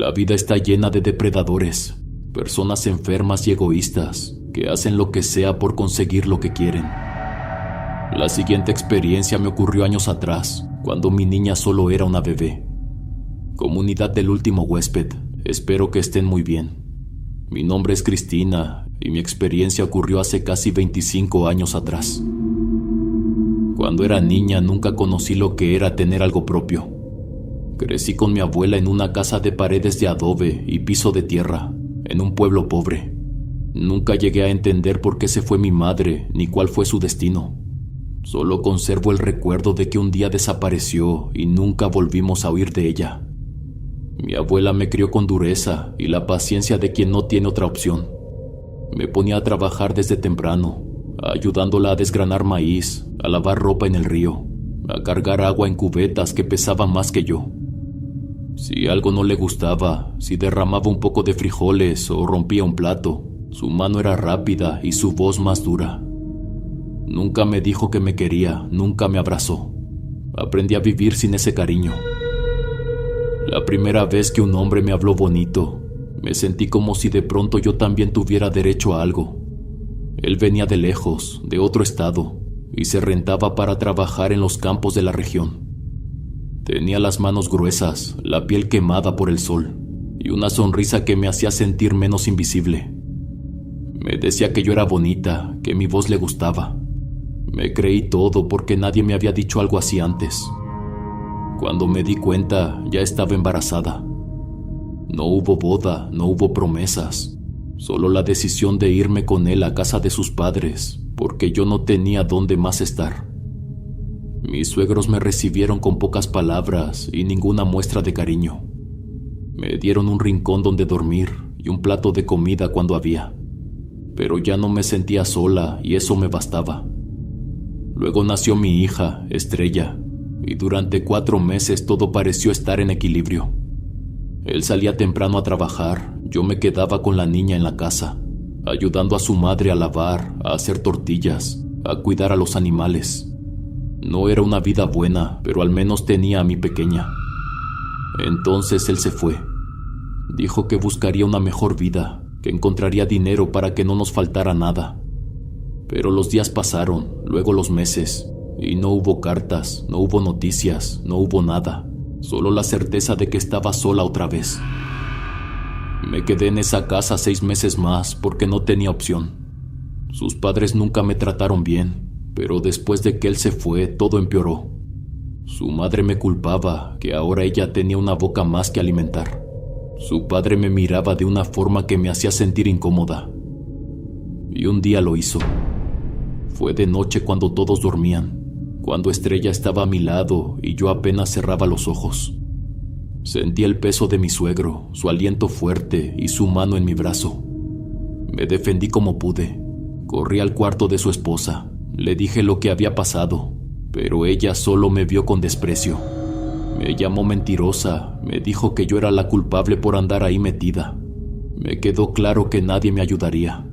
La vida está llena de depredadores, personas enfermas y egoístas que hacen lo que sea por conseguir lo que quieren. La siguiente experiencia me ocurrió años atrás, cuando mi niña solo era una bebé. Comunidad del último huésped, espero que estén muy bien. Mi nombre es Cristina y mi experiencia ocurrió hace casi 25 años atrás. Cuando era niña nunca conocí lo que era tener algo propio. Crecí con mi abuela en una casa de paredes de adobe y piso de tierra, en un pueblo pobre. Nunca llegué a entender por qué se fue mi madre ni cuál fue su destino. Solo conservo el recuerdo de que un día desapareció y nunca volvimos a oír de ella. Mi abuela me crió con dureza y la paciencia de quien no tiene otra opción. Me ponía a trabajar desde temprano, ayudándola a desgranar maíz, a lavar ropa en el río, a cargar agua en cubetas que pesaban más que yo. Si algo no le gustaba, si derramaba un poco de frijoles o rompía un plato, su mano era rápida y su voz más dura. Nunca me dijo que me quería, nunca me abrazó. Aprendí a vivir sin ese cariño. La primera vez que un hombre me habló bonito, me sentí como si de pronto yo también tuviera derecho a algo. Él venía de lejos, de otro estado, y se rentaba para trabajar en los campos de la región. Tenía las manos gruesas, la piel quemada por el sol, y una sonrisa que me hacía sentir menos invisible. Me decía que yo era bonita, que mi voz le gustaba. Me creí todo porque nadie me había dicho algo así antes. Cuando me di cuenta, ya estaba embarazada. No hubo boda, no hubo promesas, solo la decisión de irme con él a casa de sus padres, porque yo no tenía dónde más estar. Mis suegros me recibieron con pocas palabras y ninguna muestra de cariño. Me dieron un rincón donde dormir y un plato de comida cuando había, pero ya no me sentía sola y eso me bastaba. Luego nació mi hija, Estrella, y durante 4 meses todo pareció estar en equilibrio. Él salía temprano a trabajar, yo me quedaba con la niña en la casa, ayudando a su madre a lavar, a hacer tortillas, a cuidar a los animales. No era una vida buena, pero al menos tenía a mi pequeña. Entonces él se fue. Dijo que buscaría una mejor vida, que encontraría dinero para que no nos faltara nada. Pero los días pasaron, luego los meses, y no hubo cartas, no hubo noticias, no hubo nada, solo la certeza de que estaba sola otra vez. Me quedé en esa casa 6 meses más porque no tenía opción. Sus padres nunca me trataron bien, pero después de que él se fue, todo empeoró. Su madre me culpaba, que ahora ella tenía una boca más que alimentar. Su padre me miraba de una forma que me hacía sentir incómoda. Y un día lo hizo. Fue de noche cuando todos dormían, cuando Estrella estaba a mi lado y yo apenas cerraba los ojos. Sentí el peso de mi suegro, su aliento fuerte y su mano en mi brazo. Me defendí como pude. Corrí al cuarto de su esposa. Le dije lo que había pasado, pero ella solo me vio con desprecio. Me llamó mentirosa, me dijo que yo era la culpable por andar ahí metida. Me quedó claro que nadie me ayudaría.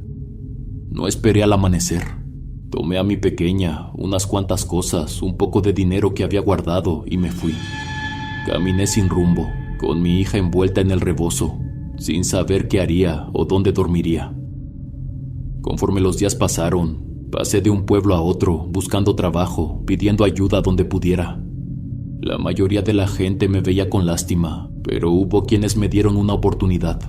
No esperé al amanecer. Tomé a mi pequeña, unas cuantas cosas, un poco de dinero que había guardado y me fui. Caminé sin rumbo, con mi hija envuelta en el rebozo, sin saber qué haría o dónde dormiría. Conforme los días pasaron, pasé de un pueblo a otro, buscando trabajo, pidiendo ayuda donde pudiera. La mayoría de la gente me veía con lástima, pero hubo quienes me dieron una oportunidad.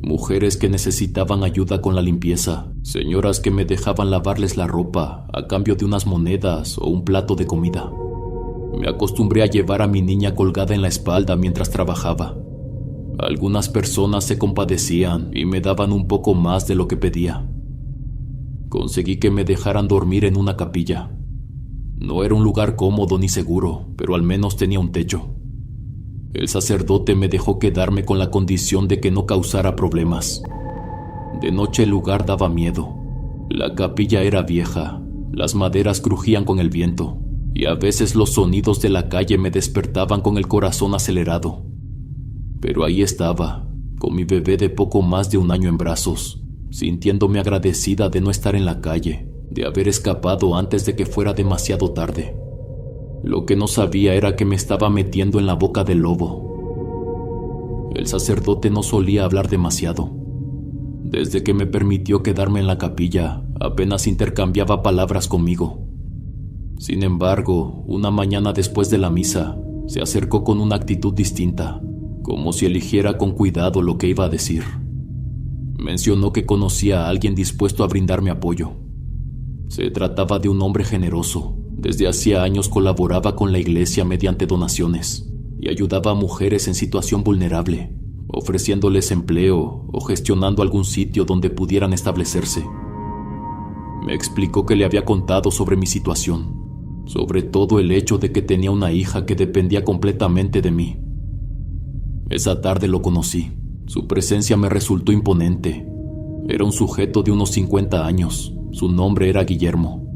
Mujeres que necesitaban ayuda con la limpieza, señoras que me dejaban lavarles la ropa a cambio de unas monedas o un plato de comida. Me acostumbré a llevar a mi niña colgada en la espalda mientras trabajaba. Algunas personas se compadecían y me daban un poco más de lo que pedía. Conseguí que me dejaran dormir en una capilla. No era un lugar cómodo ni seguro, pero al menos tenía un techo. El sacerdote me dejó quedarme con la condición de que no causara problemas. De noche el lugar daba miedo. La capilla era vieja, las maderas crujían con el viento, y a veces los sonidos de la calle me despertaban con el corazón acelerado. Pero ahí estaba, con mi bebé de poco más de 1 año en brazos, sintiéndome agradecida de no estar en la calle, de haber escapado antes de que fuera demasiado tarde. Lo que no sabía era que me estaba metiendo en la boca del lobo. El sacerdote no solía hablar demasiado. Desde que me permitió quedarme en la capilla, apenas intercambiaba palabras conmigo. Sin embargo, una mañana después de la misa, se acercó con una actitud distinta, como si eligiera con cuidado lo que iba a decir. Mencionó que conocía a alguien dispuesto a brindarme apoyo. Se trataba de un hombre generoso. Desde hacía años colaboraba con la iglesia mediante donaciones y ayudaba a mujeres en situación vulnerable, ofreciéndoles empleo o gestionando algún sitio donde pudieran establecerse. Me explicó que le había contado sobre mi situación, sobre todo el hecho de que tenía una hija que dependía completamente de mí. Esa tarde lo conocí. Su presencia me resultó imponente. Era un sujeto de unos 50 años. Su nombre era Guillermo.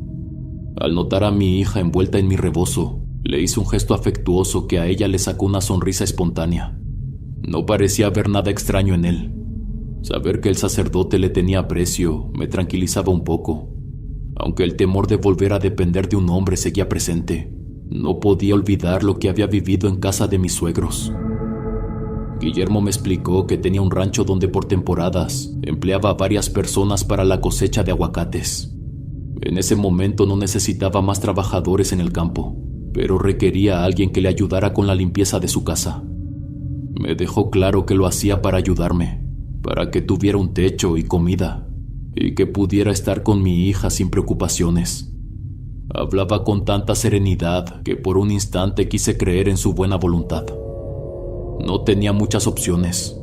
Al notar a mi hija envuelta en mi rebozo, le hice un gesto afectuoso que a ella le sacó una sonrisa espontánea. No parecía haber nada extraño en él. Saber que el sacerdote le tenía aprecio me tranquilizaba un poco. Aunque el temor de volver a depender de un hombre seguía presente, no podía olvidar lo que había vivido en casa de mis suegros. Guillermo me explicó que tenía un rancho donde por temporadas empleaba a varias personas para la cosecha de aguacates. En ese momento no necesitaba más trabajadores en el campo, pero requería a alguien que le ayudara con la limpieza de su casa. Me dejó claro que lo hacía para ayudarme, para que tuviera un techo y comida, y que pudiera estar con mi hija sin preocupaciones. Hablaba con tanta serenidad que por un instante quise creer en su buena voluntad. No tenía muchas opciones.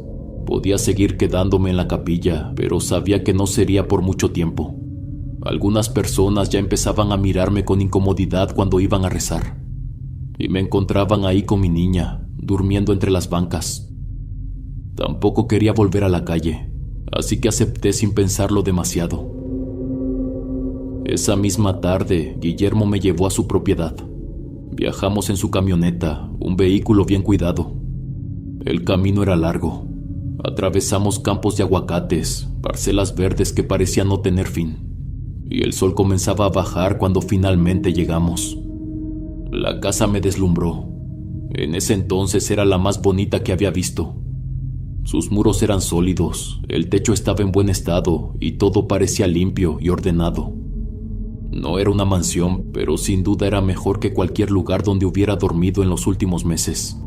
Podía seguir quedándome en la capilla, pero sabía que no sería por mucho tiempo. Algunas personas ya empezaban a mirarme con incomodidad cuando iban a rezar, y me encontraban ahí con mi niña, durmiendo entre las bancas. Tampoco quería volver a la calle, así que acepté sin pensarlo demasiado. Esa misma tarde, Guillermo me llevó a su propiedad. Viajamos en su camioneta, un vehículo bien cuidado. El camino era largo. Atravesamos campos de aguacates, parcelas verdes que parecían no tener fin, y el sol comenzaba a bajar cuando finalmente llegamos. La casa me deslumbró. En ese entonces era la más bonita que había visto. Sus muros eran sólidos, el techo estaba en buen estado y todo parecía limpio y ordenado. No era una mansión, pero sin duda era mejor que cualquier lugar donde hubiera dormido en los últimos meses.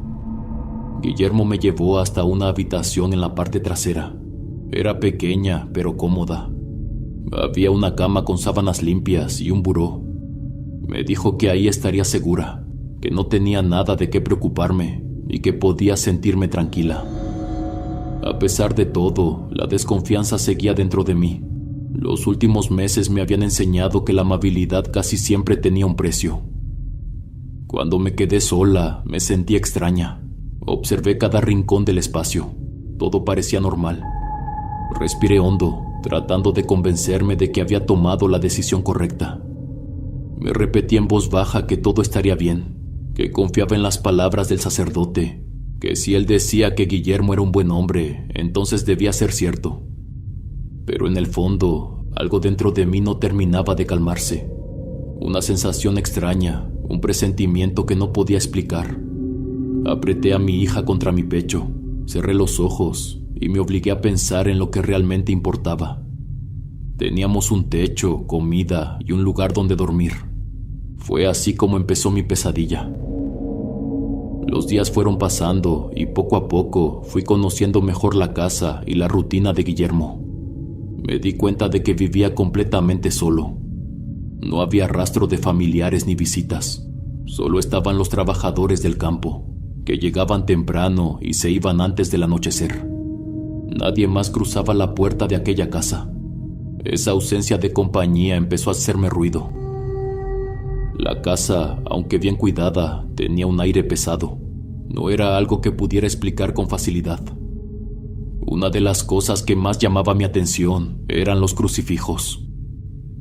Guillermo me llevó hasta una habitación en la parte trasera. Era pequeña, pero cómoda. Había una cama con sábanas limpias y un buró. Me dijo que ahí estaría segura, que no tenía nada de qué preocuparme y que podía sentirme tranquila. A pesar de todo, la desconfianza seguía dentro de mí. Los últimos meses me habían enseñado que la amabilidad casi siempre tenía un precio. Cuando me quedé sola, me sentí extraña. Observé cada rincón del espacio. Todo parecía normal. Respiré hondo, tratando de convencerme de que había tomado la decisión correcta. Me repetí en voz baja que todo estaría bien, que confiaba en las palabras del sacerdote, que si él decía que Guillermo era un buen hombre, entonces debía ser cierto. Pero en el fondo, algo dentro de mí no terminaba de calmarse. Una sensación extraña, un presentimiento que no podía explicar. Apreté a mi hija contra mi pecho, cerré los ojos y me obligué a pensar en lo que realmente importaba. Teníamos un techo, comida y un lugar donde dormir. Fue así como empezó mi pesadilla. Los días fueron pasando y poco a poco fui conociendo mejor la casa y la rutina de Guillermo. Me di cuenta de que vivía completamente solo. No había rastro de familiares ni visitas. Solo estaban los trabajadores del campo, que llegaban temprano y se iban antes del anochecer. Nadie más cruzaba la puerta de aquella casa. Esa ausencia de compañía empezó a hacerme ruido. La casa, aunque bien cuidada, tenía un aire pesado. No era algo que pudiera explicar con facilidad. Una de las cosas que más llamaba mi atención eran los crucifijos.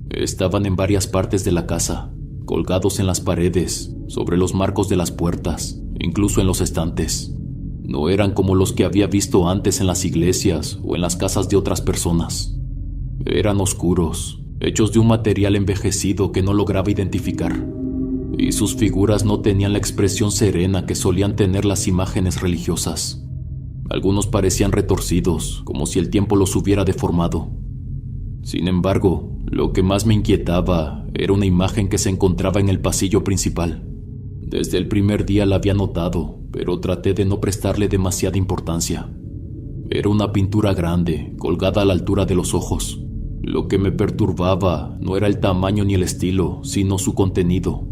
Estaban en varias partes de la casa, colgados en las paredes, sobre los marcos de las puertas, incluso en los estantes. No eran como los que había visto antes en las iglesias o en las casas de otras personas. Eran oscuros, hechos de un material envejecido que no lograba identificar, y sus figuras no tenían la expresión serena que solían tener las imágenes religiosas. Algunos parecían retorcidos, como si el tiempo los hubiera deformado. Sin embargo, lo que más me inquietaba era una imagen que se encontraba en el pasillo principal. Desde el primer día la había notado, pero traté de no prestarle demasiada importancia. Era una pintura grande, colgada a la altura de los ojos. Lo que me perturbaba no era el tamaño ni el estilo, sino su contenido.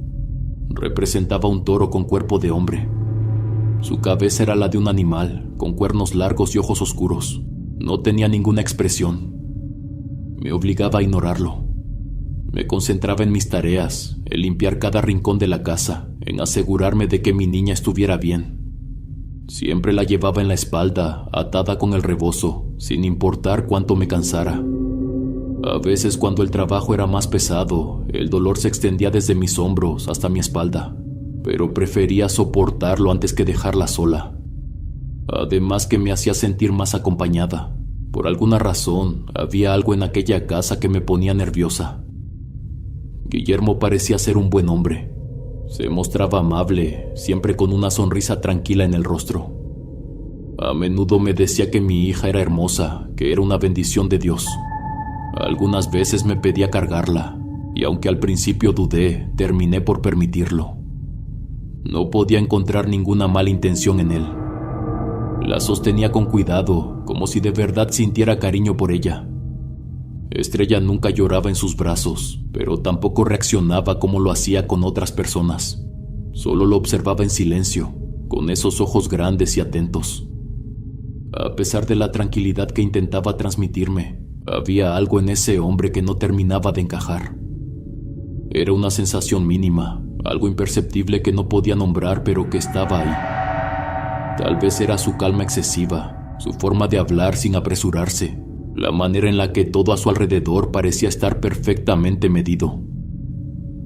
Representaba un toro con cuerpo de hombre. Su cabeza era la de un animal, con cuernos largos y ojos oscuros. No tenía ninguna expresión. Me obligaba a ignorarlo. Me concentraba en mis tareas, en limpiar cada rincón de la casa, en asegurarme de que mi niña estuviera bien. Siempre la llevaba en la espalda, atada con el rebozo, sin importar cuánto me cansara. A veces, cuando el trabajo era más pesado, el dolor se extendía desde mis hombros hasta mi espalda, pero prefería soportarlo antes que dejarla sola. Además que me hacía sentir más acompañada. Por alguna razón, había algo en aquella casa que me ponía nerviosa. Guillermo parecía ser un buen hombre. Se mostraba amable, siempre con una sonrisa tranquila en el rostro. A menudo me decía que mi hija era hermosa, que era una bendición de Dios. Algunas veces me pedía cargarla, y aunque al principio dudé, terminé por permitirlo. No podía encontrar ninguna mala intención en él. La sostenía con cuidado, como si de verdad sintiera cariño por ella. Estrella nunca lloraba en sus brazos, pero tampoco reaccionaba como lo hacía con otras personas. Solo lo observaba en silencio, con esos ojos grandes y atentos. A pesar de la tranquilidad que intentaba transmitirme, había algo en ese hombre que no terminaba de encajar. Era una sensación mínima, algo imperceptible que no podía nombrar, pero que estaba ahí. Tal vez era su calma excesiva, su forma de hablar sin apresurarse, la manera en la que todo a su alrededor parecía estar perfectamente medido.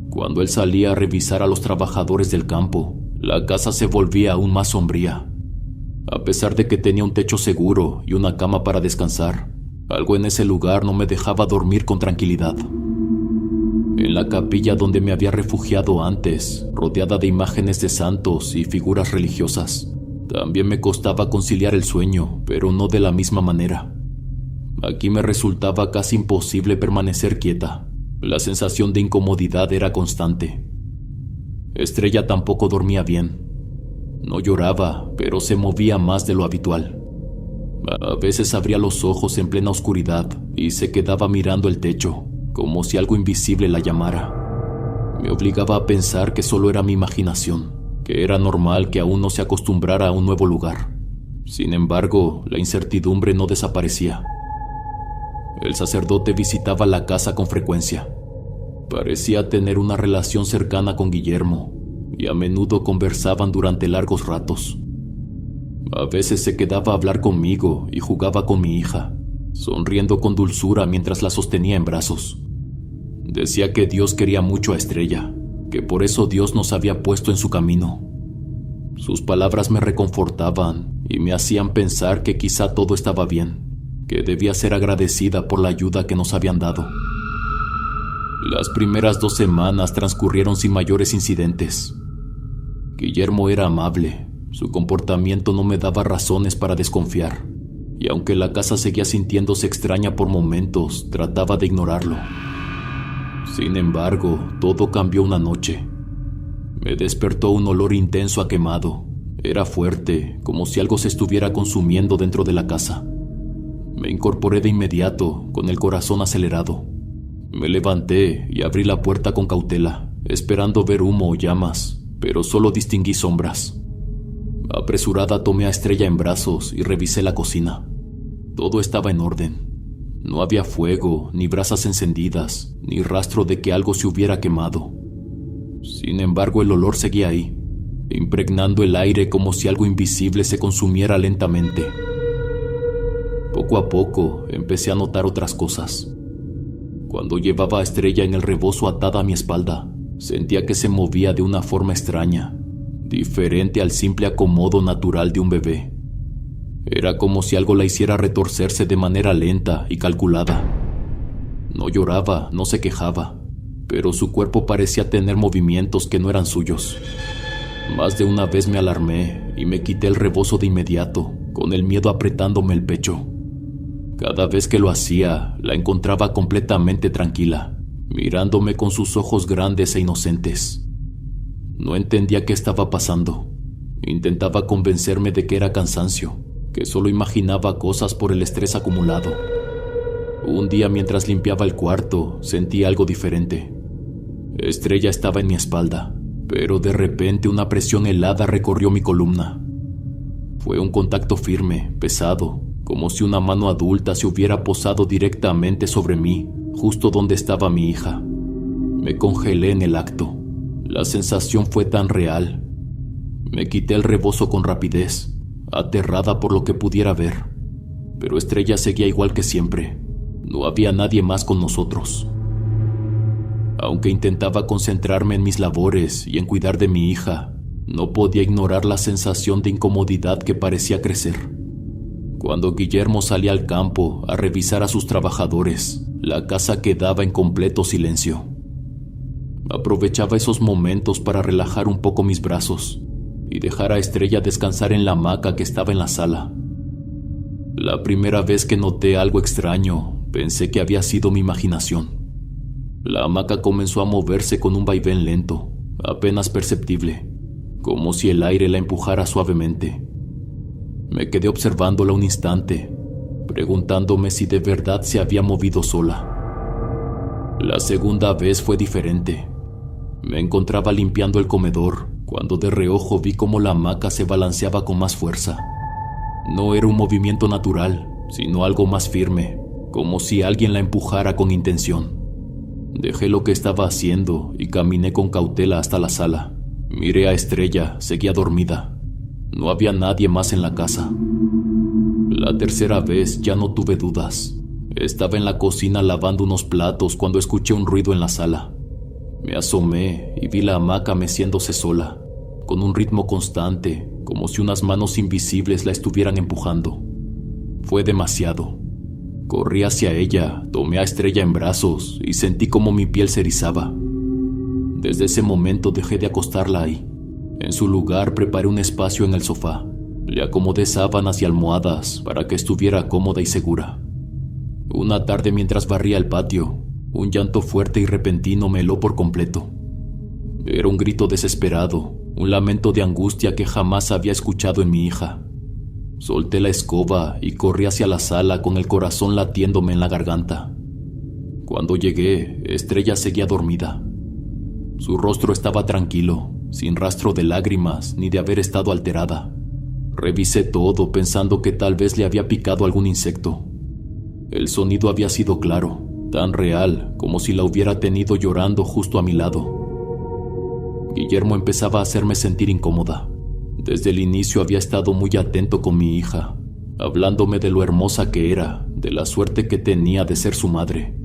Cuando él salía a revisar a los trabajadores del campo, la casa se volvía aún más sombría. A pesar de que tenía un techo seguro y una cama para descansar, algo en ese lugar no me dejaba dormir con tranquilidad. En la capilla donde me había refugiado antes, rodeada de imágenes de santos y figuras religiosas, también me costaba conciliar el sueño, pero no de la misma manera. Aquí me resultaba casi imposible permanecer quieta. La sensación de incomodidad era constante. Estrella tampoco dormía bien. No lloraba, pero se movía más de lo habitual. A veces abría los ojos en plena oscuridad y se quedaba mirando el techo, como si algo invisible la llamara. Me obligaba a pensar que solo era mi imaginación, que era normal que aún no se acostumbrara a un nuevo lugar. Sin embargo, la incertidumbre no desaparecía. El sacerdote visitaba la casa con frecuencia. Parecía tener una relación cercana con Guillermo, y a menudo conversaban durante largos ratos. A veces se quedaba a hablar conmigo y jugaba con mi hija, sonriendo con dulzura mientras la sostenía en brazos. Decía que Dios quería mucho a Estrella, que por eso Dios nos había puesto en su camino. Sus palabras me reconfortaban y me hacían pensar que quizá todo estaba bien, que debía ser agradecida por la ayuda que nos habían dado. Las primeras 2 semanas transcurrieron sin mayores incidentes. Guillermo era amable, su comportamiento no me daba razones para desconfiar, y aunque la casa seguía sintiéndose extraña por momentos, trataba de ignorarlo. Sin embargo, todo cambió una noche. Me despertó un olor intenso a quemado. Era fuerte, como si algo se estuviera consumiendo dentro de la casa. Me incorporé de inmediato, con el corazón acelerado. Me levanté y abrí la puerta con cautela, esperando ver humo o llamas, pero solo distinguí sombras. Apresurada tomé a Estrella en brazos y revisé la cocina. Todo estaba en orden. No había fuego, ni brasas encendidas, ni rastro de que algo se hubiera quemado. Sin embargo, el olor seguía ahí, impregnando el aire como si algo invisible se consumiera lentamente. Poco a poco empecé a notar otras cosas. Cuando llevaba a Estrella en el rebozo atada a mi espalda, sentía que se movía de una forma extraña, diferente al simple acomodo natural de un bebé. Era como si algo la hiciera retorcerse de manera lenta y calculada. No lloraba, no se quejaba, pero su cuerpo parecía tener movimientos que no eran suyos. Más de una vez me alarmé y me quité el rebozo de inmediato, con el miedo apretándome el pecho. Cada vez que lo hacía, la encontraba completamente tranquila, mirándome con sus ojos grandes e inocentes. No entendía qué estaba pasando. Intentaba convencerme de que era cansancio, que solo imaginaba cosas por el estrés acumulado. Un día, mientras limpiaba el cuarto, sentí algo diferente. Estrella estaba en mi espalda, pero de repente una presión helada recorrió mi columna. Fue un contacto firme, pesado, como si una mano adulta se hubiera posado directamente sobre mí, justo donde estaba mi hija. Me congelé en el acto. La sensación fue tan real. Me quité el rebozo con rapidez, aterrada por lo que pudiera ver. Pero Estrella seguía igual que siempre. No había nadie más con nosotros. Aunque intentaba concentrarme en mis labores y en cuidar de mi hija, no podía ignorar la sensación de incomodidad que parecía crecer. Cuando Guillermo salía al campo a revisar a sus trabajadores, la casa quedaba en completo silencio. Aprovechaba esos momentos para relajar un poco mis brazos y dejar a Estrella descansar en la hamaca que estaba en la sala. La primera vez que noté algo extraño, pensé que había sido mi imaginación. La hamaca comenzó a moverse con un vaivén lento, apenas perceptible, como si el aire la empujara suavemente. Me quedé observándola un instante, preguntándome si de verdad se había movido sola. La segunda vez fue diferente. Me encontraba limpiando el comedor cuando de reojo vi cómo la hamaca se balanceaba con más fuerza. No era un movimiento natural, sino algo más firme, como si alguien la empujara con intención. Dejé lo que estaba haciendo y caminé con cautela hasta la sala. Miré a Estrella, seguía dormida. No había nadie más en la casa. La tercera vez ya no tuve dudas. Estaba en la cocina lavando unos platos cuando escuché un ruido en la sala. Me asomé y vi la hamaca meciéndose sola, con un ritmo constante, como si unas manos invisibles la estuvieran empujando. Fue demasiado. Corrí hacia ella, tomé a Estrella en brazos y sentí como mi piel se erizaba. Desde ese momento dejé de acostarla ahí. En su lugar preparé un espacio en el sofá. Le acomodé sábanas y almohadas para que estuviera cómoda y segura. Una tarde, mientras barría el patio, un llanto fuerte y repentino me heló por completo. Era un grito desesperado, un lamento de angustia que jamás había escuchado en mi hija. Solté la escoba y corrí hacia la sala con el corazón latiéndome en la garganta. Cuando llegué, Estrella seguía dormida. Su rostro estaba tranquilo, sin rastro de lágrimas ni de haber estado alterada. Revisé todo pensando que tal vez le había picado algún insecto. El sonido había sido claro, tan real como si la hubiera tenido llorando justo a mi lado. Guillermo empezaba a hacerme sentir incómoda. Desde el inicio había estado muy atento con mi hija, hablándome de lo hermosa que era, de la suerte que tenía de ser su madre.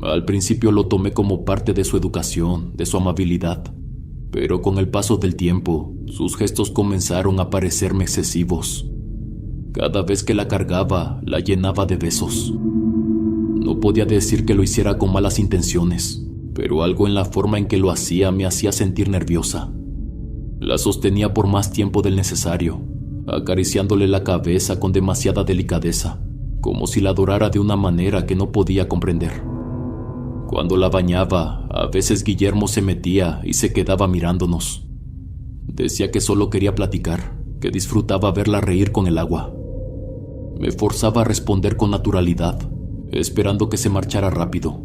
Al principio lo tomé como parte de su educación, de su amabilidad, pero con el paso del tiempo, sus gestos comenzaron a parecerme excesivos. Cada vez que la cargaba, la llenaba de besos. No podía decir que lo hiciera con malas intenciones, pero algo en la forma en que lo hacía me hacía sentir nerviosa. La sostenía por más tiempo del necesario, acariciándole la cabeza con demasiada delicadeza, como si la adorara de una manera que no podía comprender. Cuando la bañaba, a veces Guillermo se metía y se quedaba mirándonos. Decía que solo quería platicar, que disfrutaba verla reír con el agua. Me forzaba a responder con naturalidad, esperando que se marchara rápido,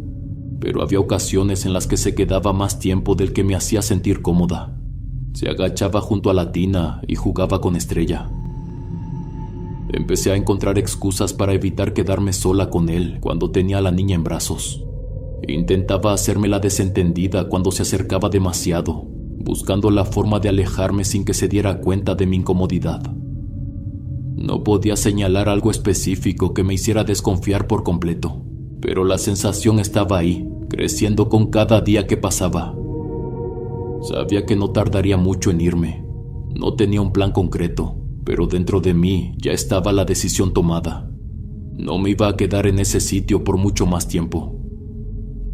pero había ocasiones en las que se quedaba más tiempo del que me hacía sentir cómoda. Se agachaba junto a la tina y jugaba con Estrella. Empecé a encontrar excusas para evitar quedarme sola con él cuando tenía a la niña en brazos. Intentaba hacerme la desentendida cuando se acercaba demasiado, buscando la forma de alejarme sin que se diera cuenta de mi incomodidad. No podía señalar algo específico que me hiciera desconfiar por completo, pero la sensación estaba ahí, creciendo con cada día que pasaba. Sabía que no tardaría mucho en irme. No tenía un plan concreto, pero dentro de mí ya estaba la decisión tomada. No me iba a quedar en ese sitio por mucho más tiempo.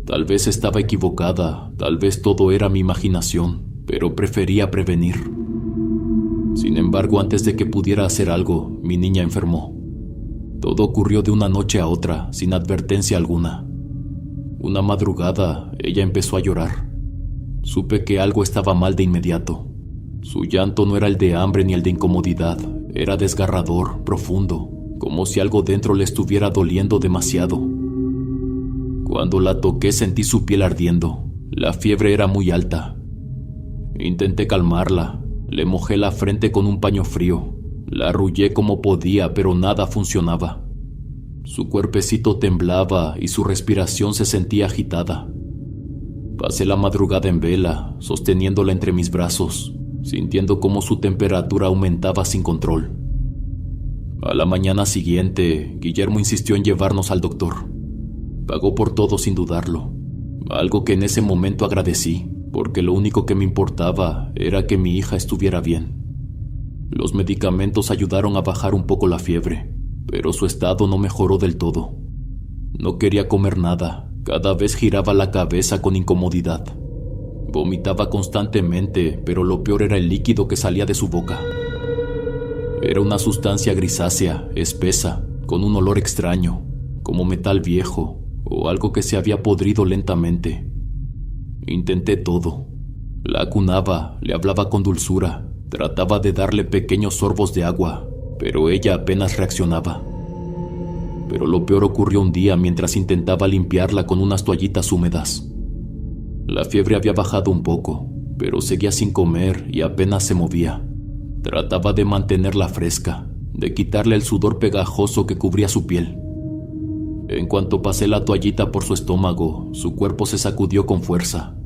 Tal vez estaba equivocada, tal vez todo era mi imaginación, pero prefería prevenir. Sin embargo, antes de que pudiera hacer algo, mi niña enfermó. Todo ocurrió de una noche a otra, sin advertencia alguna. Una madrugada, ella empezó a llorar. Supe que algo estaba mal de inmediato. Su llanto no era el de hambre ni el de incomodidad, era desgarrador, profundo, como si algo dentro le estuviera doliendo demasiado. Cuando la toqué sentí su piel ardiendo. La fiebre era muy alta. Intenté calmarla. Le mojé la frente con un paño frío. La arrullé como podía, pero nada funcionaba. Su cuerpecito temblaba y su respiración se sentía agitada. Pasé la madrugada en vela, sosteniéndola entre mis brazos, sintiendo cómo su temperatura aumentaba sin control. A la mañana siguiente, Guillermo insistió en llevarnos al doctor. Pagó por todo sin dudarlo, algo que en ese momento agradecí, porque lo único que me importaba era que mi hija estuviera bien. Los medicamentos ayudaron a bajar un poco la fiebre, pero su estado no mejoró del todo. No quería comer nada, cada vez giraba la cabeza con incomodidad. Vomitaba constantemente, pero lo peor era el líquido que salía de su boca. Era una sustancia grisácea, espesa, con un olor extraño, como metal viejo o algo que se había podrido lentamente. Intenté todo. La acunaba, le hablaba con dulzura, trataba de darle pequeños sorbos de agua, pero ella apenas reaccionaba. Pero lo peor ocurrió un día mientras intentaba limpiarla con unas toallitas húmedas. La fiebre había bajado un poco, pero seguía sin comer y apenas se movía. Trataba de mantenerla fresca, de quitarle el sudor pegajoso que cubría su piel. En cuanto pasé la toallita por su estómago, su cuerpo se sacudió con fuerza.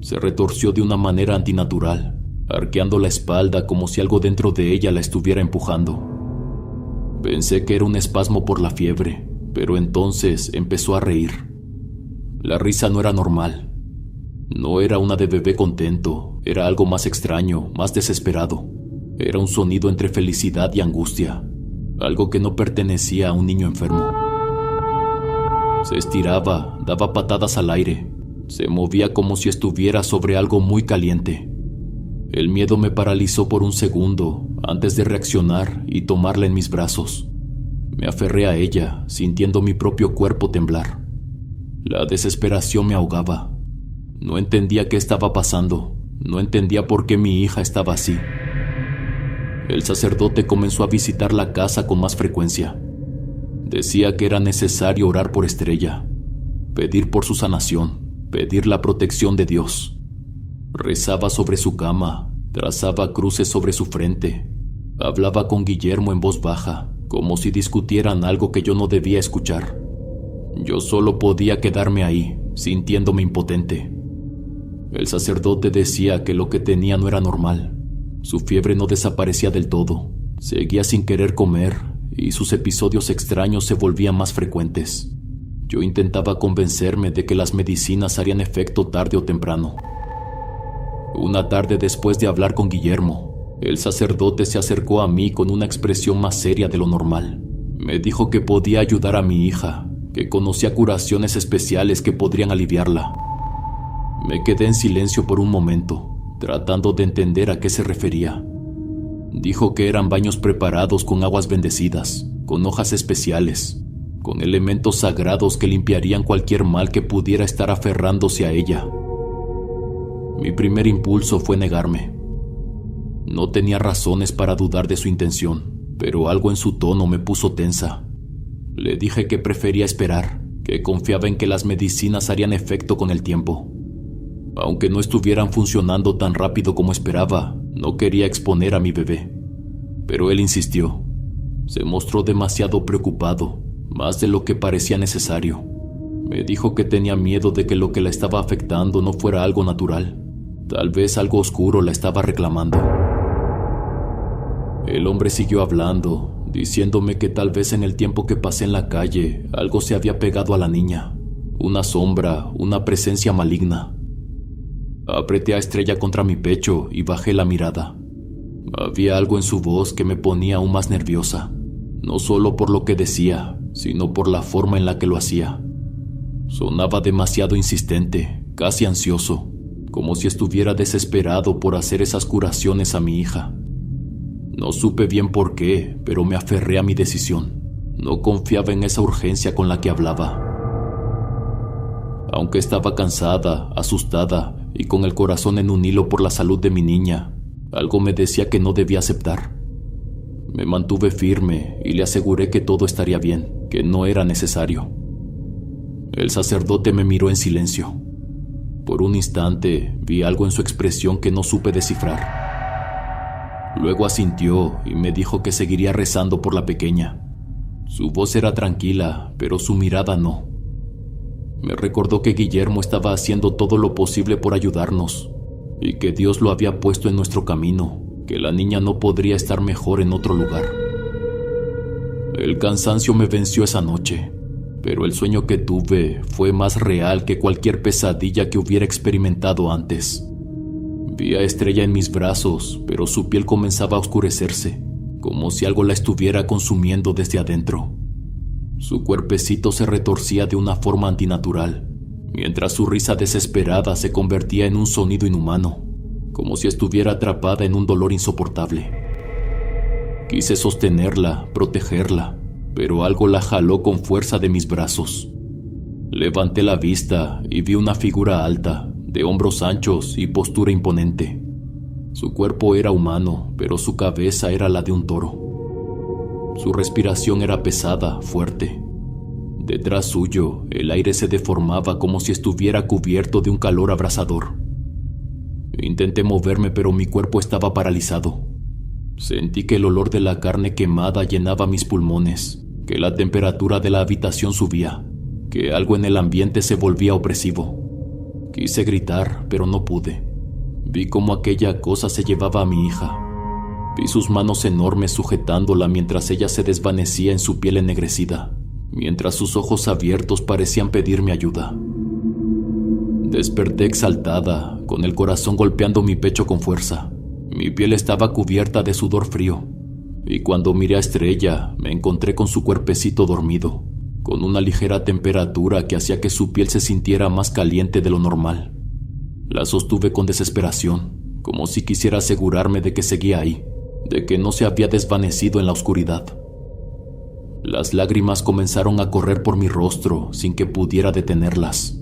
Se retorció de una manera antinatural, arqueando la espalda como si algo dentro de ella la estuviera empujando. Pensé que era un espasmo por la fiebre, pero entonces empezó a reír. La risa no era normal. No era una de bebé contento, era algo más extraño, más desesperado. Era un sonido entre felicidad y angustia, algo que no pertenecía a un niño enfermo. Se estiraba, daba patadas al aire, se movía como si estuviera sobre algo muy caliente. El miedo me paralizó por un segundo antes de reaccionar y tomarla en mis brazos. Me aferré a ella, sintiendo mi propio cuerpo temblar. La desesperación me ahogaba. No entendía qué estaba pasando, no entendía por qué mi hija estaba así. El sacerdote comenzó a visitar la casa con más frecuencia. Decía que era necesario orar por Estrella, pedir por su sanación, pedir la protección de Dios. Rezaba sobre su cama, trazaba cruces sobre su frente, hablaba con Guillermo en voz baja, como si discutieran algo que yo no debía escuchar. Yo solo podía quedarme ahí, sintiéndome impotente. El sacerdote decía que lo que tenía no era normal. Su fiebre no desaparecía del todo, seguía sin querer comer y sus episodios extraños se volvían más frecuentes. Yo intentaba convencerme de que las medicinas harían efecto tarde o temprano. Una tarde después de hablar con Guillermo, el sacerdote se acercó a mí con una expresión más seria de lo normal. Me dijo que podía ayudar a mi hija, que conocía curaciones especiales que podrían aliviarla. Me quedé en silencio por un momento, tratando de entender a qué se refería. Dijo que eran baños preparados con aguas bendecidas, con hojas especiales, con elementos sagrados que limpiarían cualquier mal que pudiera estar aferrándose a ella. Mi primer impulso fue negarme. No tenía razones para dudar de su intención, pero algo en su tono me puso tensa. Le dije que prefería esperar, que confiaba en que las medicinas harían efecto con el tiempo. Aunque no estuvieran funcionando tan rápido como esperaba, no quería exponer a mi bebé. Pero él insistió. Se mostró demasiado preocupado, más de lo que parecía necesario. Me dijo que tenía miedo de que lo que la estaba afectando no fuera algo natural. Tal vez algo oscuro la estaba reclamando. El hombre siguió hablando, diciéndome que tal vez en el tiempo que pasé en la calle, algo se había pegado a la niña. Una sombra, una presencia maligna. Apreté a Estrella contra mi pecho y bajé la mirada. Había algo en su voz que me ponía aún más nerviosa, no solo por lo que decía, sino por la forma en la que lo hacía. Sonaba demasiado insistente, casi ansioso, como si estuviera desesperado por hacer esas curaciones a mi hija. No supe bien por qué, pero me aferré a mi decisión. No confiaba en esa urgencia con la que hablaba. Aunque estaba cansada, asustada y con el corazón en un hilo por la salud de mi niña, algo me decía que no debía aceptar. Me mantuve firme y le aseguré que todo estaría bien, que no era necesario. El sacerdote me miró en silencio. Por un instante vi algo en su expresión que no supe descifrar. Luego asintió y me dijo que seguiría rezando por la pequeña. Su voz era tranquila, pero su mirada no. Me recordó que Guillermo estaba haciendo todo lo posible por ayudarnos y que Dios lo había puesto en nuestro camino, que la niña no podría estar mejor en otro lugar. El cansancio me venció esa noche, pero el sueño que tuve fue más real que cualquier pesadilla que hubiera experimentado antes. Vi a Estrella en mis brazos, pero su piel comenzaba a oscurecerse, como si algo la estuviera consumiendo desde adentro. Su cuerpecito se retorcía de una forma antinatural, mientras su risa desesperada se convertía en un sonido inhumano, como si estuviera atrapada en un dolor insoportable. Quise sostenerla, protegerla, pero algo la jaló con fuerza de mis brazos. Levanté la vista y vi una figura alta, de hombros anchos y postura imponente. Su cuerpo era humano, pero su cabeza era la de un toro. Su respiración era pesada, fuerte. Detrás suyo, el aire se deformaba como si estuviera cubierto de un calor abrasador. Intenté moverme, pero mi cuerpo estaba paralizado. Sentí que el olor de la carne quemada llenaba mis pulmones, que la temperatura de la habitación subía, que algo en el ambiente se volvía opresivo. Quise gritar, pero no pude. Vi cómo aquella cosa se llevaba a mi hija. Vi sus manos enormes sujetándola mientras ella se desvanecía en su piel ennegrecida, mientras sus ojos abiertos parecían pedirme ayuda. Desperté exaltada, con el corazón golpeando mi pecho con fuerza. Mi piel estaba cubierta de sudor frío, y cuando miré a Estrella, me encontré con su cuerpecito dormido, con una ligera temperatura que hacía que su piel se sintiera más caliente de lo normal. La sostuve con desesperación, como si quisiera asegurarme de que seguía ahí, de que no se había desvanecido en la oscuridad. Las lágrimas comenzaron a correr por mi rostro sin que pudiera detenerlas.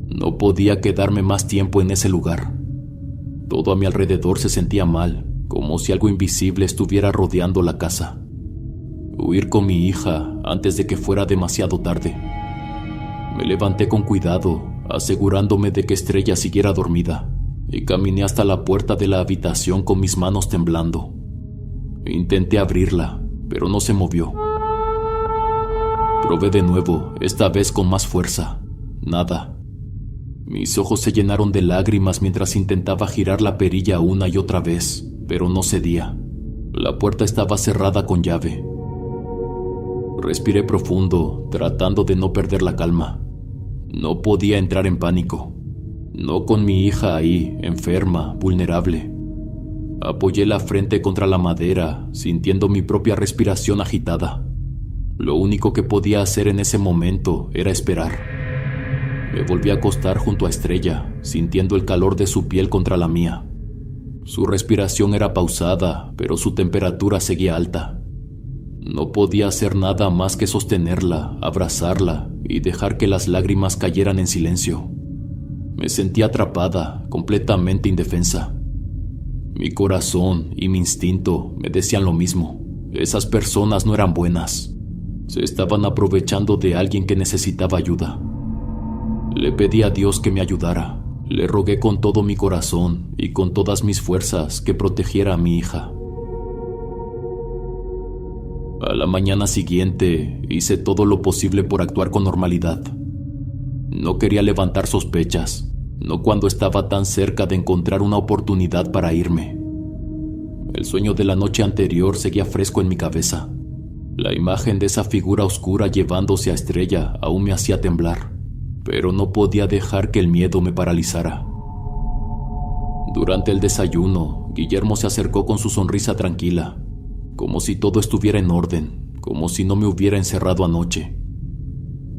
No podía quedarme más tiempo en ese lugar. Todo a mi alrededor se sentía mal, como si algo invisible estuviera rodeando la casa. Huir con mi hija antes de que fuera demasiado tarde. Me levanté con cuidado, asegurándome de que Estrella siguiera dormida, y caminé hasta la puerta de la habitación con mis manos temblando. Intenté abrirla, pero no se movió. Probé de nuevo, esta vez con más fuerza. Nada. Mis ojos se llenaron de lágrimas mientras intentaba girar la perilla una y otra vez, pero no cedía. La puerta estaba cerrada con llave. Respiré profundo, tratando de no perder la calma. No podía entrar en pánico. No con mi hija ahí, enferma, vulnerable. Apoyé la frente contra la madera, sintiendo mi propia respiración agitada. Lo único que podía hacer en ese momento era esperar. Me volví a acostar junto a Estrella, sintiendo el calor de su piel contra la mía. Su respiración era pausada, pero su temperatura seguía alta. No podía hacer nada más que sostenerla, abrazarla y dejar que las lágrimas cayeran en silencio. Me sentía atrapada, completamente indefensa. Mi corazón y mi instinto me decían lo mismo. Esas personas no eran buenas. Se estaban aprovechando de alguien que necesitaba ayuda. Le pedí a Dios que me ayudara. Le rogué con todo mi corazón y con todas mis fuerzas que protegiera a mi hija. A la mañana siguiente hice todo lo posible por actuar con normalidad. No quería levantar sospechas, no cuando estaba tan cerca de encontrar una oportunidad para irme. El sueño de la noche anterior seguía fresco en mi cabeza. La imagen de esa figura oscura llevándose a Estrella aún me hacía temblar, pero no podía dejar que el miedo me paralizara. Durante el desayuno, Guillermo se acercó con su sonrisa tranquila, como si todo estuviera en orden, como si no me hubiera encerrado anoche.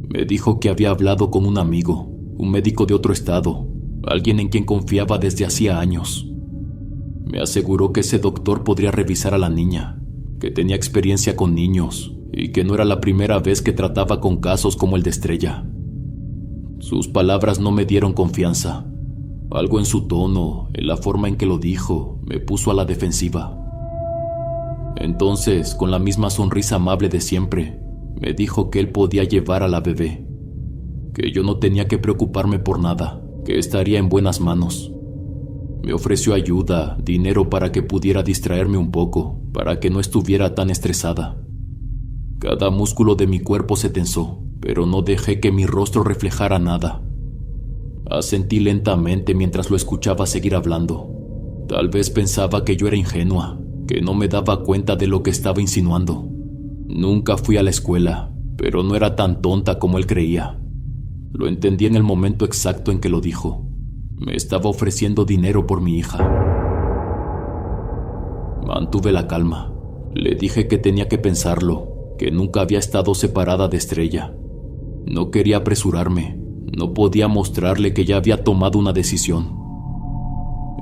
Me dijo que había hablado con un amigo, un médico de otro estado, alguien en quien confiaba desde hacía años. Me aseguró que ese doctor podría revisar a la niña, que tenía experiencia con niños y que no era la primera vez que trataba con casos como el de Estrella. Sus palabras no me dieron confianza. Algo en su tono, en la forma en que lo dijo, me puso a la defensiva. Entonces, con la misma sonrisa amable de siempre, me dijo que él podía llevar a la bebé, que yo no tenía que preocuparme por nada, que estaría en buenas manos. Me ofreció ayuda, dinero para que pudiera distraerme un poco, para que no estuviera tan estresada. Cada músculo de mi cuerpo se tensó, pero no dejé que mi rostro reflejara nada. Asentí lentamente mientras lo escuchaba seguir hablando. Tal vez pensaba que yo era ingenua, que no me daba cuenta de lo que estaba insinuando. Nunca fui a la escuela, pero no era tan tonta como él creía. Lo entendí en el momento exacto en que lo dijo. Me estaba ofreciendo dinero por mi hija. Mantuve la calma. Le dije que tenía que pensarlo, que nunca había estado separada de Estrella. No quería apresurarme. No podía mostrarle que ya había tomado una decisión.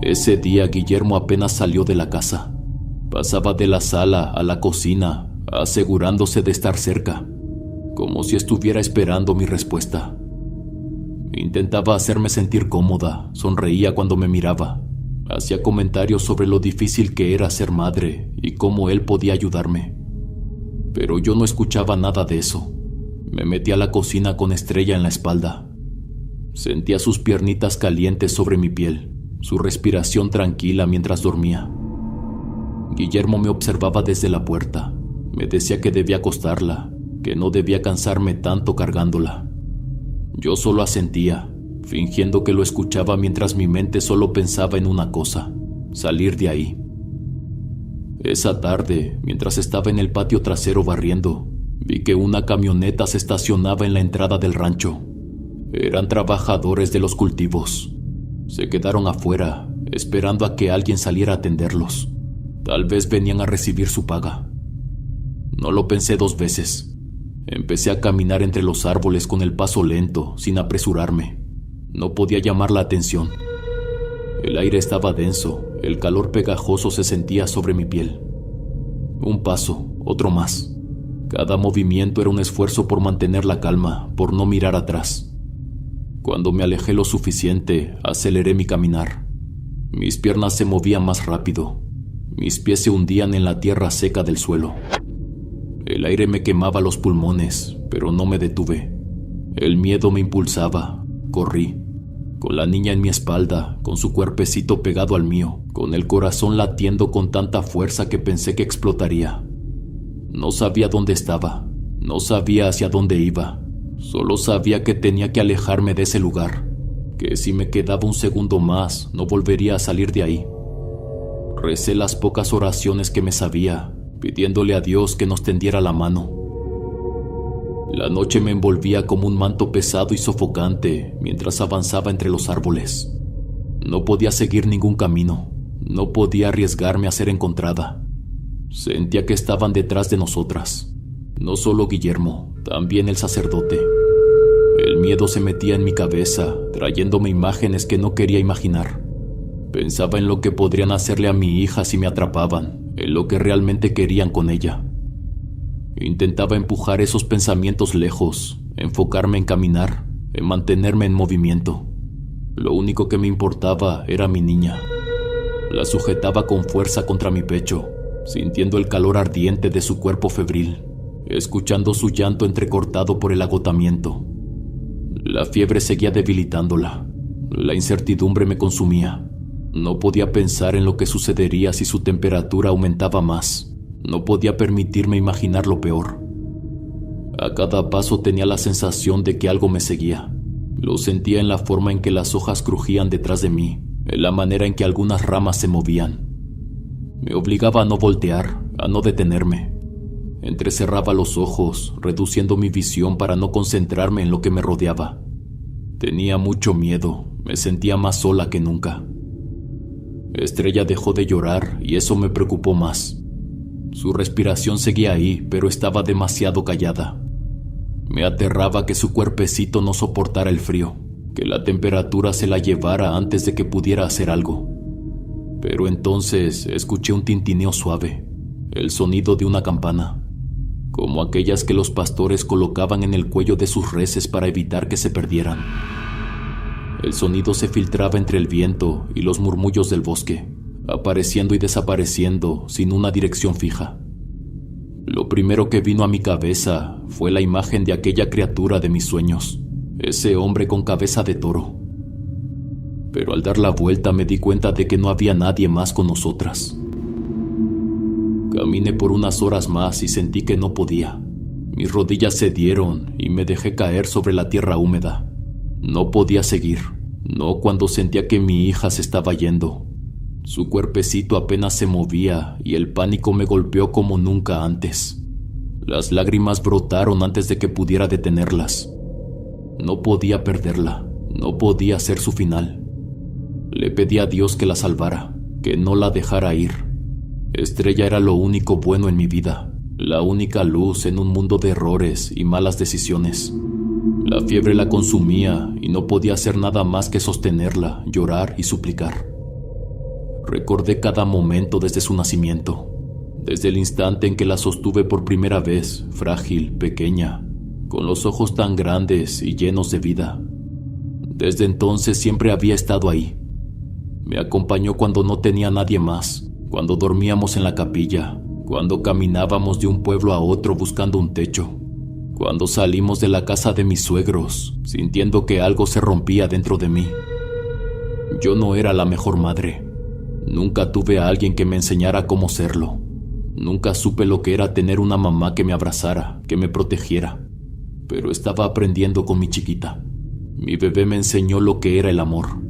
Ese día Guillermo apenas salió de la casa. Pasaba de la sala a la cocina, asegurándose de estar cerca, como si estuviera esperando mi respuesta. Intentaba hacerme sentir cómoda, sonreía cuando me miraba, hacía comentarios sobre lo difícil que era ser madre y cómo él podía ayudarme. Pero yo no escuchaba nada de eso. Me metí a la cocina con Estrella en la espalda. Sentía sus piernitas calientes sobre mi piel, su respiración tranquila mientras dormía. Guillermo me observaba desde la puerta. Me decía que debía acostarla, que no debía cansarme tanto cargándola. Yo solo asentía, fingiendo que lo escuchaba mientras mi mente solo pensaba en una cosa: salir de ahí. Esa tarde, mientras estaba en el patio trasero barriendo, vi que una camioneta se estacionaba en la entrada del rancho. Eran trabajadores de los cultivos. Se quedaron afuera, esperando a que alguien saliera a atenderlos. Tal vez venían a recibir su paga. No lo pensé dos veces. Empecé a caminar entre los árboles con el paso lento, sin apresurarme. No podía llamar la atención. El aire estaba denso, el calor pegajoso se sentía sobre mi piel. Un paso, otro más. Cada movimiento era un esfuerzo por mantener la calma, por no mirar atrás. Cuando me alejé lo suficiente, aceleré mi caminar. Mis piernas se movían más rápido. Mis pies se hundían en la tierra seca del suelo. El aire me quemaba los pulmones, pero no me detuve. El miedo me impulsaba. Corrí. Con la niña en mi espalda, con su cuerpecito pegado al mío, con el corazón latiendo con tanta fuerza que pensé que explotaría. No sabía dónde estaba. No sabía hacia dónde iba. Solo sabía que tenía que alejarme de ese lugar, que si me quedaba un segundo más, no volvería a salir de ahí. Recé las pocas oraciones que me sabía, pidiéndole a Dios que nos tendiera la mano. La noche me envolvía como un manto pesado y sofocante mientras avanzaba entre los árboles. No podía seguir ningún camino, no podía arriesgarme a ser encontrada. Sentía que estaban detrás de nosotras. No solo Guillermo, también el sacerdote. El miedo se metía en mi cabeza, trayéndome imágenes que no quería imaginar. Pensaba en lo que podrían hacerle a mi hija si me atrapaban, en lo que realmente querían con ella. Intentaba empujar esos pensamientos lejos, enfocarme en caminar, en mantenerme en movimiento. Lo único que me importaba era mi niña. La sujetaba con fuerza contra mi pecho, sintiendo el calor ardiente de su cuerpo febril, escuchando su llanto entrecortado por el agotamiento. La fiebre seguía debilitándola. La incertidumbre me consumía. No podía pensar en lo que sucedería si su temperatura aumentaba más. No podía permitirme imaginar lo peor. A cada paso tenía la sensación de que algo me seguía. Lo sentía en la forma en que las hojas crujían detrás de mí, en la manera en que algunas ramas se movían. Me obligaba a no voltear, a no detenerme. Entrecerraba los ojos, reduciendo mi visión para no concentrarme en lo que me rodeaba. Tenía mucho miedo, me sentía más sola que nunca. Estrella dejó de llorar y eso me preocupó más. Su respiración seguía ahí, pero estaba demasiado callada. Me aterraba que su cuerpecito no soportara el frío, que la temperatura se la llevara antes de que pudiera hacer algo. Pero entonces escuché un tintineo suave, el sonido de una campana, como aquellas que los pastores colocaban en el cuello de sus reses para evitar que se perdieran. El sonido se filtraba entre el viento y los murmullos del bosque, apareciendo y desapareciendo sin una dirección fija. Lo primero que vino a mi cabeza fue la imagen de aquella criatura de mis sueños, ese hombre con cabeza de toro. Pero al dar la vuelta me di cuenta de que no había nadie más con nosotras. Caminé por unas horas más y sentí que no podía. Mis rodillas cedieron y me dejé caer sobre la tierra húmeda. No podía seguir, no cuando sentía que mi hija se estaba yendo. Su cuerpecito apenas se movía y el pánico me golpeó como nunca antes. Las lágrimas brotaron antes de que pudiera detenerlas. No podía perderla, no podía ser su final. Le pedí a Dios que la salvara, que no la dejara ir. Estrella era lo único bueno en mi vida, la única luz en un mundo de errores y malas decisiones. La fiebre la consumía y no podía hacer nada más que sostenerla, llorar y suplicar. Recordé cada momento desde su nacimiento, desde el instante en que la sostuve por primera vez, frágil, pequeña, con los ojos tan grandes y llenos de vida. Desde entonces siempre había estado ahí. Me acompañó cuando no tenía nadie más, cuando dormíamos en la capilla, cuando caminábamos de un pueblo a otro buscando un techo, cuando salimos de la casa de mis suegros, sintiendo que algo se rompía dentro de mí. Yo no era la mejor madre. Nunca tuve a alguien que me enseñara cómo serlo. Nunca supe lo que era tener una mamá que me abrazara, que me protegiera. Pero estaba aprendiendo con mi chiquita. Mi bebé me enseñó lo que era el amor.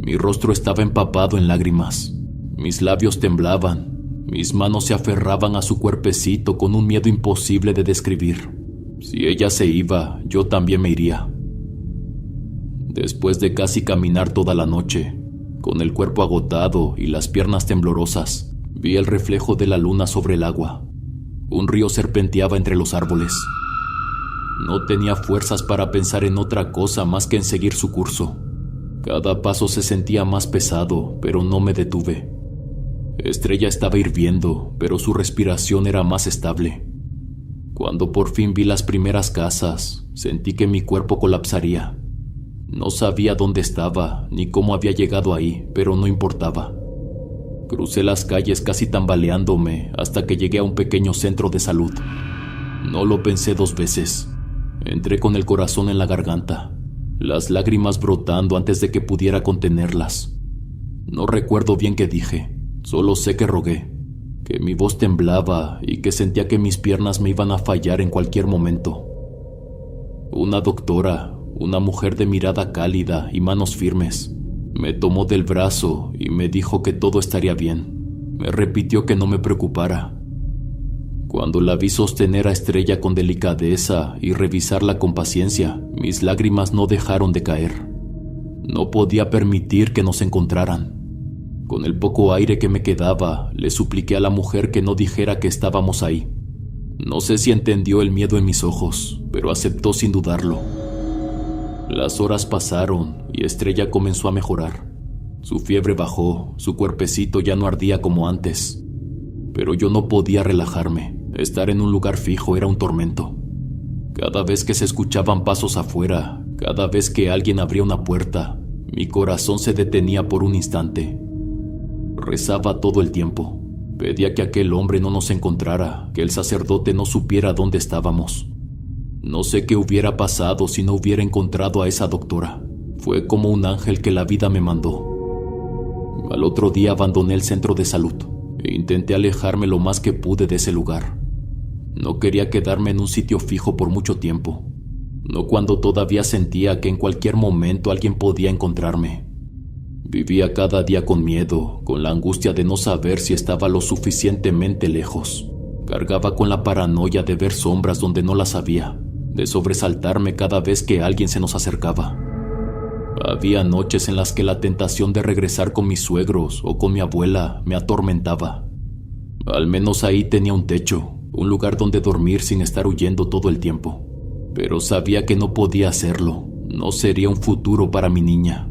Mi rostro estaba empapado en lágrimas. Mis labios temblaban. Mis manos se aferraban a su cuerpecito con un miedo imposible de describir. Si ella se iba, yo también me iría. Después de casi caminar toda la noche, con el cuerpo agotado y las piernas temblorosas, vi el reflejo de la luna sobre el agua. Un río serpenteaba entre los árboles. No tenía fuerzas para pensar en otra cosa más que en seguir su curso. Cada paso se sentía más pesado, pero no me detuve. Estrella estaba hirviendo, pero su respiración era más estable. Cuando por fin vi las primeras casas, sentí que mi cuerpo colapsaría. No sabía dónde estaba, ni cómo había llegado ahí, pero no importaba. Crucé las calles casi tambaleándome hasta que llegué a un pequeño centro de salud. No lo pensé dos veces. Entré con el corazón en la garganta, las lágrimas brotando antes de que pudiera contenerlas. No recuerdo bien qué dije, solo sé que rogué, que mi voz temblaba y que sentía que mis piernas me iban a fallar en cualquier momento. Una doctora, una mujer de mirada cálida y manos firmes, me tomó del brazo y me dijo que todo estaría bien. Me repitió que no me preocupara. Cuando la vi sostener a Estrella con delicadeza y revisarla con paciencia, mis lágrimas no dejaron de caer. No podía permitir que nos encontraran. Con el poco aire que me quedaba, le supliqué a la mujer que no dijera que estábamos ahí. No sé si entendió el miedo en mis ojos, pero aceptó sin dudarlo. Las horas pasaron y Estrella comenzó a mejorar. Su fiebre bajó, su cuerpecito ya no ardía como antes. Pero yo no podía relajarme. Estar en un lugar fijo era un tormento. Cada vez que se escuchaban pasos afuera, cada vez que alguien abría una puerta, mi corazón se detenía por un instante. Rezaba todo el tiempo. Pedía que aquel hombre no nos encontrara, que el sacerdote no supiera dónde estábamos. No sé qué hubiera pasado si no hubiera encontrado a esa doctora. Fue como un ángel que la vida me mandó. Al otro día abandoné el centro de salud e intenté alejarme lo más que pude de ese lugar. No quería quedarme en un sitio fijo por mucho tiempo, no cuando todavía sentía que en cualquier momento alguien podía encontrarme. Vivía cada día con miedo, con la angustia de no saber si estaba lo suficientemente lejos. Cargaba con la paranoia de ver sombras donde no las había, de sobresaltarme cada vez que alguien se nos acercaba. Había noches en las que la tentación de regresar con mis suegros o con mi abuela me atormentaba. Al menos ahí tenía un techo, un lugar donde dormir sin estar huyendo todo el tiempo. Pero sabía que no podía hacerlo, no sería un futuro para mi niña.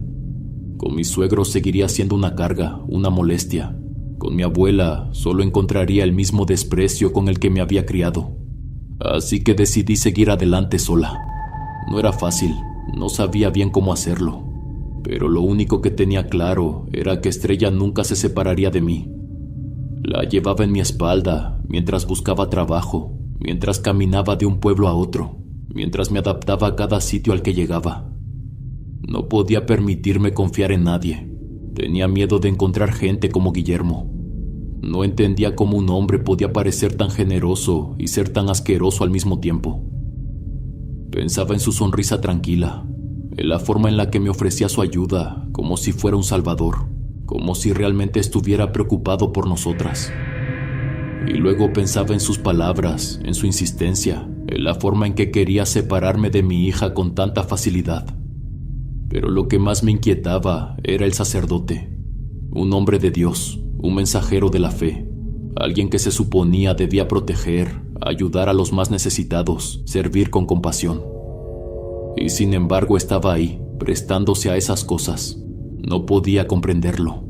Con mi suegro seguiría siendo una carga, una molestia. Con mi abuela solo encontraría el mismo desprecio con el que me había criado. Así que decidí seguir adelante sola. No era fácil, no sabía bien cómo hacerlo. Pero lo único que tenía claro era que Estrella nunca se separaría de mí. La llevaba en mi espalda mientras buscaba trabajo, mientras caminaba de un pueblo a otro, mientras me adaptaba a cada sitio al que llegaba. No podía permitirme confiar en nadie. Tenía miedo de encontrar gente como Guillermo. No entendía cómo un hombre podía parecer tan generoso y ser tan asqueroso al mismo tiempo. Pensaba en su sonrisa tranquila, en la forma en la que me ofrecía su ayuda, como si fuera un salvador, como si realmente estuviera preocupado por nosotras. Y luego pensaba en sus palabras, en su insistencia, en la forma en que quería separarme de mi hija con tanta facilidad. Pero lo que más me inquietaba era el sacerdote, un hombre de Dios, un mensajero de la fe, alguien que se suponía debía proteger, ayudar a los más necesitados, servir con compasión. Y sin embargo estaba ahí, prestándose a esas cosas. No podía comprenderlo.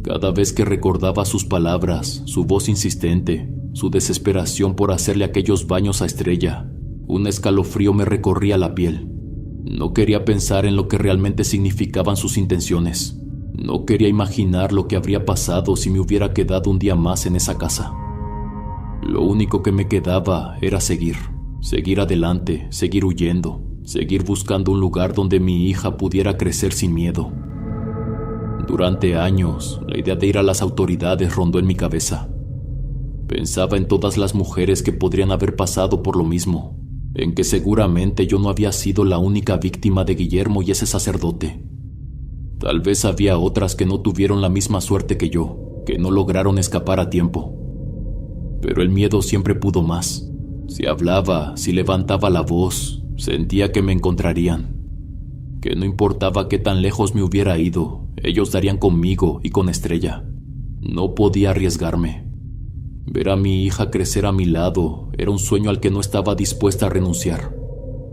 Cada vez que recordaba sus palabras, su voz insistente, su desesperación por hacerle aquellos baños a Estrella, un escalofrío me recorría la piel. No quería pensar en lo que realmente significaban sus intenciones. No quería imaginar lo que habría pasado si me hubiera quedado un día más en esa casa. Lo único que me quedaba era seguir adelante, seguir huyendo, seguir buscando un lugar donde mi hija pudiera crecer sin miedo. Durante años, la idea de ir a las autoridades rondó en mi cabeza. Pensaba en todas las mujeres que podrían haber pasado por lo mismo, en que seguramente yo no había sido la única víctima de Guillermo y ese sacerdote. Tal vez había otras que no tuvieron la misma suerte que yo, que no lograron escapar a tiempo. Pero el miedo siempre pudo más. Si hablaba, si levantaba la voz, sentía que me encontrarían. Que no importaba qué tan lejos me hubiera ido, ellos darían conmigo y con Estrella. No podía arriesgarme. Ver a mi hija crecer a mi lado era un sueño al que no estaba dispuesta a renunciar.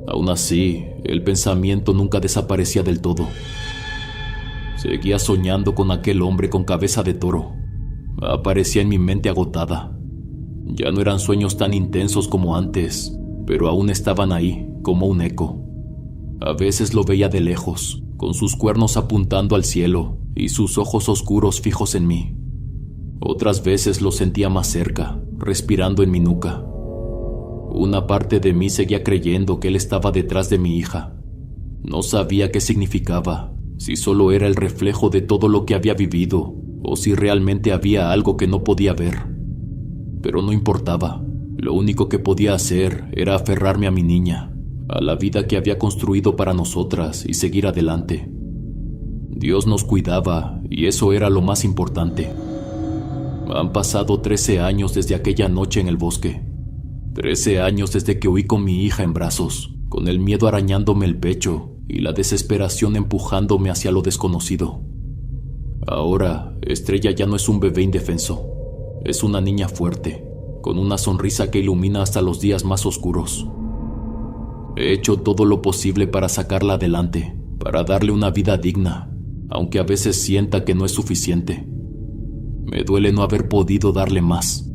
Aún así, el pensamiento nunca desaparecía del todo. Seguía soñando con aquel hombre con cabeza de toro. Aparecía en mi mente agotada. Ya no eran sueños tan intensos como antes, pero aún estaban ahí, como un eco. A veces lo veía de lejos, con sus cuernos apuntando al cielo y sus ojos oscuros fijos en mí. Otras veces lo sentía más cerca, respirando en mi nuca. Una parte de mí seguía creyendo que él estaba detrás de mi hija. No sabía qué significaba, si solo era el reflejo de todo lo que había vivido, o si realmente había algo que no podía ver. Pero no importaba. Lo único que podía hacer era aferrarme a mi niña, a la vida que había construido para nosotras y seguir adelante. Dios nos cuidaba y eso era lo más importante. Han pasado 13 años desde aquella noche en el bosque. 13 años desde que huí con mi hija en brazos, con el miedo arañándome el pecho y la desesperación empujándome hacia lo desconocido. Ahora, Estrella ya no es un bebé indefenso. Es una niña fuerte, con una sonrisa que ilumina hasta los días más oscuros. He hecho todo lo posible para sacarla adelante, para darle una vida digna, aunque a veces sienta que no es suficiente. Me duele no haber podido darle más.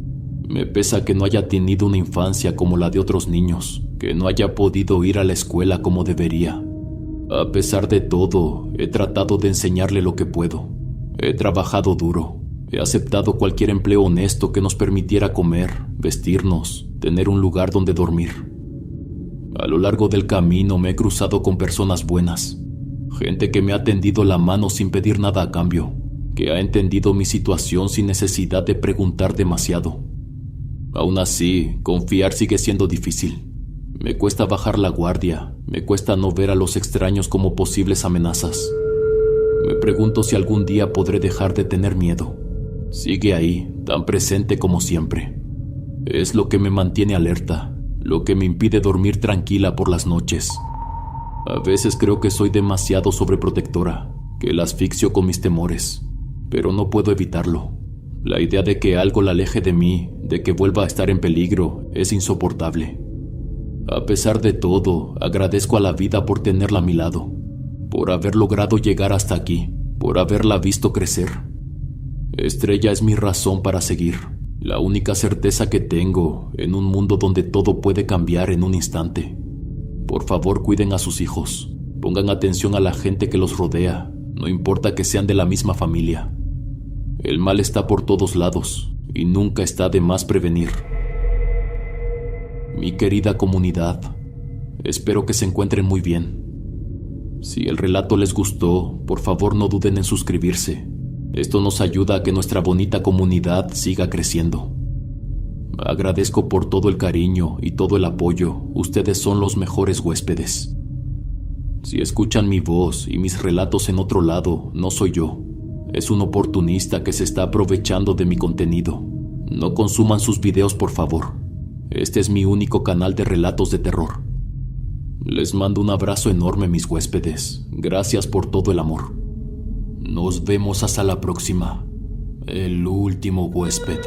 Me pesa que no haya tenido una infancia como la de otros niños, que no haya podido ir a la escuela como debería. A pesar de todo, he tratado de enseñarle lo que puedo. He trabajado duro. He aceptado cualquier empleo honesto que nos permitiera comer, vestirnos, tener un lugar donde dormir. A lo largo del camino me he cruzado con personas buenas. Gente que me ha tendido la mano sin pedir nada a cambio, que ha entendido mi situación sin necesidad de preguntar demasiado. Aún así, confiar sigue siendo difícil. Me cuesta bajar la guardia, me cuesta no ver a los extraños como posibles amenazas. Me pregunto si algún día podré dejar de tener miedo. Sigue ahí, tan presente como siempre. Es lo que me mantiene alerta, lo que me impide dormir tranquila por las noches. A veces creo que soy demasiado sobreprotectora, que la asfixio con mis temores, pero no puedo evitarlo. La idea de que algo la aleje de mí, de que vuelva a estar en peligro, es insoportable. A pesar de todo, agradezco a la vida por tenerla a mi lado, por haber logrado llegar hasta aquí, por haberla visto crecer. Estrella es mi razón para seguir, la única certeza que tengo en un mundo donde todo puede cambiar en un instante. Por favor, cuiden a sus hijos, pongan atención a la gente que los rodea, no importa que sean de la misma familia. El mal está por todos lados y nunca está de más prevenir. Mi querida comunidad, espero que se encuentren muy bien. Si el relato les gustó, por favor no duden en suscribirse. Esto nos ayuda a que nuestra bonita comunidad siga creciendo. Agradezco por todo el cariño y todo el apoyo. Ustedes son los mejores huéspedes. Si escuchan mi voz y mis relatos en otro lado, no soy yo. Es un oportunista que se está aprovechando de mi contenido. No consuman sus videos, por favor. Este es mi único canal de relatos de terror. Les mando un abrazo enorme, mis huéspedes. Gracias por todo el amor. Nos vemos hasta la próxima. El último huésped.